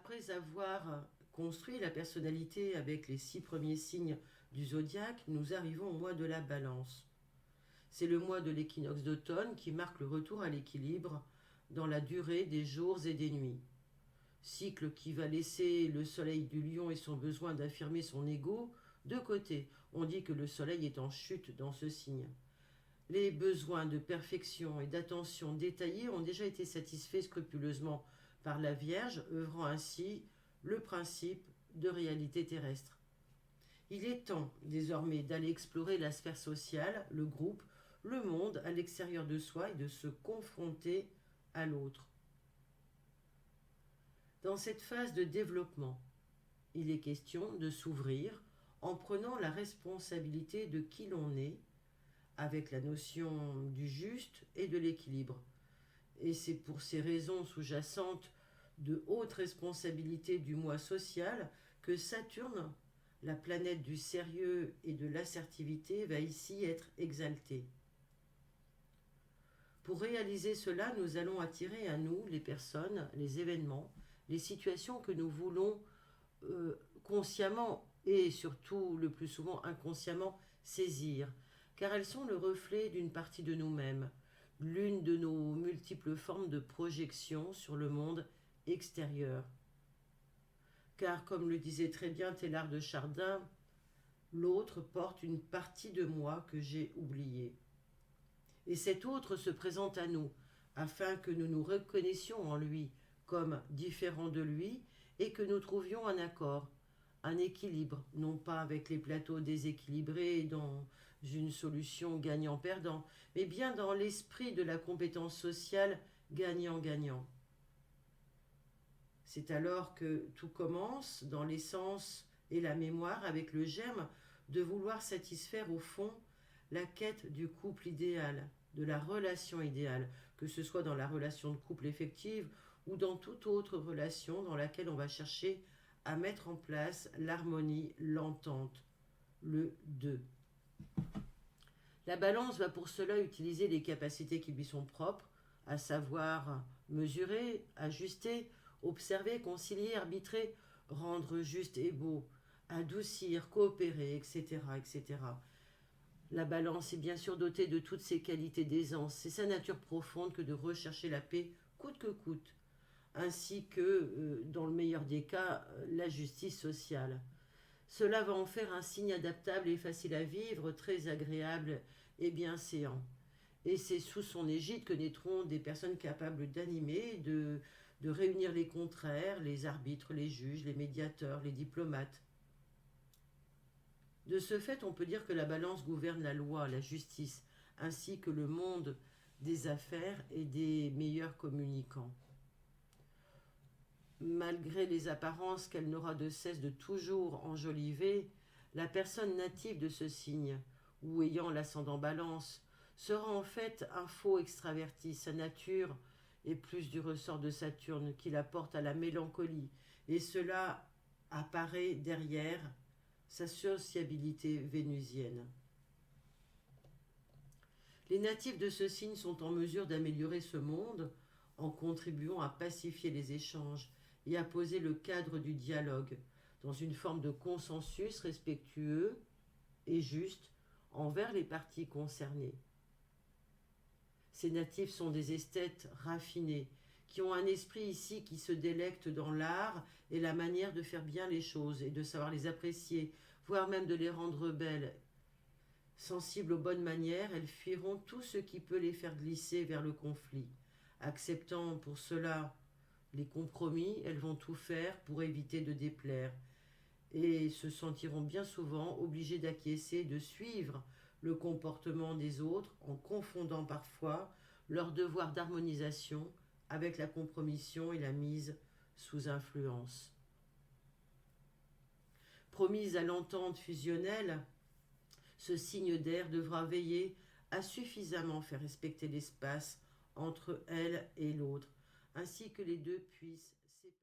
Après avoir construit la personnalité avec les 6 premiers signes du zodiaque, nous arrivons au mois de la Balance. C'est le mois de l'équinoxe d'automne qui marque le retour à l'équilibre dans la durée des jours et des nuits. Cycle qui va laisser le soleil du lion et son besoin d'affirmer son ego de côté. On dit que le soleil est en chute dans ce signe. Les besoins de perfection et d'attention détaillée ont déjà été satisfaits scrupuleusement par la Vierge, œuvrant ainsi le principe de réalité terrestre. Il est temps désormais d'aller explorer la sphère sociale, le groupe, le monde à l'extérieur de soi et de se confronter à l'autre. Dans cette phase de développement, il est question de s'ouvrir en prenant la responsabilité de qui l'on est, avec la notion du juste et de l'équilibre. Et c'est pour ces raisons sous-jacentes de haute responsabilité du moi social que Saturne, la planète du sérieux et de l'assertivité, va ici être exaltée. Pour réaliser cela, nous allons attirer à nous les personnes, les événements, les situations que nous voulons consciemment et surtout le plus souvent inconsciemment saisir, car elles sont le reflet d'une partie de nous-mêmes, l'une de nos multiples formes de projection sur le monde extérieur. Car comme le disait très bien Teilhard de Chardin, l'autre porte une partie de moi que j'ai oubliée. Et cet autre se présente à nous, afin que nous nous reconnaissions en lui comme différents de lui et que nous trouvions un accord, un équilibre, non pas avec les plateaux déséquilibrés dans une solution gagnant-perdant, mais bien dans l'esprit de la compétence sociale gagnant-gagnant. C'est alors que tout commence dans l'essence et la mémoire avec le germe de vouloir satisfaire au fond la quête du couple idéal, de la relation idéale, que ce soit dans la relation de couple effective ou dans toute autre relation dans laquelle on va chercher à mettre en place l'harmonie, l'entente, le deux. La balance va pour cela utiliser les capacités qui lui sont propres, à savoir mesurer, ajuster, observer, concilier, arbitrer, rendre juste et beau, adoucir, coopérer, etc., etc. La balance est bien sûr dotée de toutes ses qualités d'aisance. C'est sa nature profonde que de rechercher la paix coûte que coûte, ainsi que, dans le meilleur des cas, la justice sociale. Cela va en faire un signe adaptable et facile à vivre, très agréable et bienséant. Et c'est sous son égide que naîtront des personnes capables d'animer, de réunir les contraires, les arbitres, les juges, les médiateurs, les diplomates. De ce fait, on peut dire que la balance gouverne la loi, la justice, ainsi que le monde des affaires et des meilleurs communicants. Malgré les apparences qu'elle n'aura de cesse de toujours enjoliver, la personne native de ce signe, ou ayant l'ascendant balance, sera en fait un faux extraverti. Sa nature est plus du ressort de Saturne qui la porte à la mélancolie, et cela apparaît derrière sa sociabilité vénusienne. Les natifs de ce signe sont en mesure d'améliorer ce monde en contribuant à pacifier les échanges et à poser le cadre du dialogue dans une forme de consensus respectueux et juste envers les parties concernées. Ces natifs sont des esthètes raffinés qui ont un esprit ici qui se délecte dans l'art et la manière de faire bien les choses et de savoir les apprécier, voire même de les rendre belles. Sensibles aux bonnes manières, elles fuiront tout ce qui peut les faire glisser vers le conflit. Acceptant pour cela les compromis, elles vont tout faire pour éviter de déplaire et se sentiront bien souvent obligées d'acquiescer, de suivre le comportement des autres en confondant parfois leur devoir d'harmonisation avec la compromission et la mise sous influence. Promise à l'entente fusionnelle, ce signe d'air devra veiller à suffisamment faire respecter l'espace entre elle et l'autre, ainsi que les deux puissent